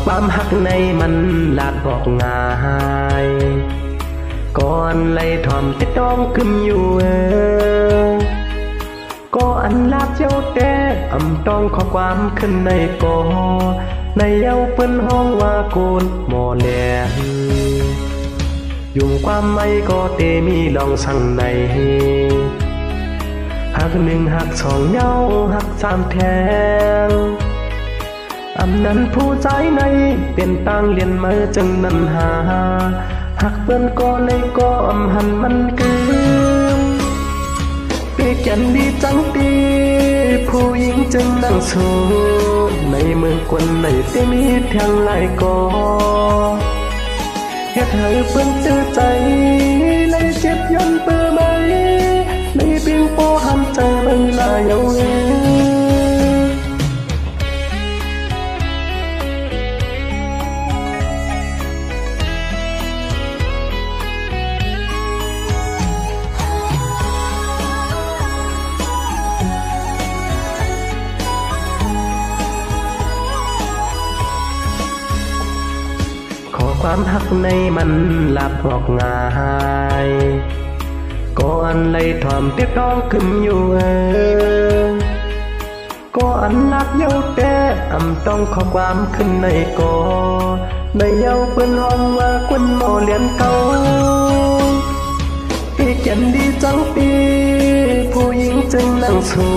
ความหักในมันลาดบอกง่ายก่อนไล่ถ่อมที่ต้องขึ้นอยู่ก็อันลาดเจ้าแต่อำต้องขอความขึ้นในก่อในเย้าเปิ้นห้องว่าโกนหมอแหลมยุ่งความไม่ก็เตมีลองสั่งในหักหนึ่งหักสองเย้าหักสามแทงอำนั้นผู้ใจในเป็นต่างเรียนมาจังนั้นหาหักเปิ้นก็เลยก็อำหันมันเกินเปียกยันดีจังตีผู้หญิงจึงนั่งสู้ในเมืองกวนในที่มีทางหลายก่อเฮ็ดให้เปิ้นตื้อใจเลยเจ็บย้อนเปื้อไหมในเพียงพอหันใจมันลายเอาความหักในมันลาบบอกง่ายก่อนไล่ถ่อมเตี้ยต้องขึ้นอยู่ก็อันลักเย้าแต่อำต้องขอความขึ้นในก่อในเย้าเปิ้นห้องว่าควนหมอเลียนเก่าที่เขียนดีจังปีผู้หญิงจึงนั่งสู้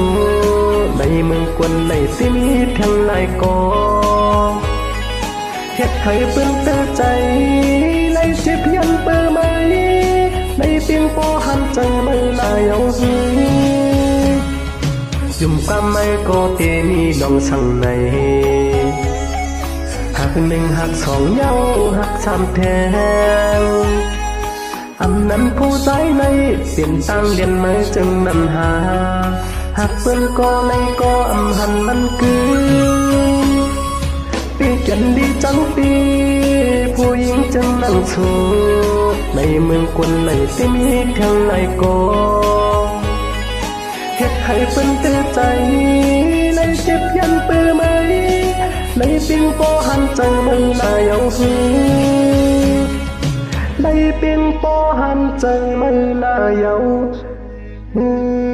ในเมืองกวนในที่มีทางหลายก่อเฮ็ดให้เปิ้นเตือใจไล่เจ็บยันเปื้อไหมในเพียงพอหันใจไม่ลายเอาหืยุ่มความไม่ก็เตมีลองสั่งในหักหนึ่งหักสองเย้าหักสามแทงอำนั้นผู้ใจในเปลี่ยนต่างเรียนมาจึงนั้นหาหักเปิ้นก็เลยก็อำหันมันคือยันดีจังปีผู้หญิงจึงนั่งสู้ในเมืองกวนในที่มีทางไหนก็เฮ็ดให้เปิ้นเตือใจเลยเจ็บยันเปื้อไหมในเพียงพอหันใจมันลายเอาหืในเพียงพอหันใจมันลายเอาหื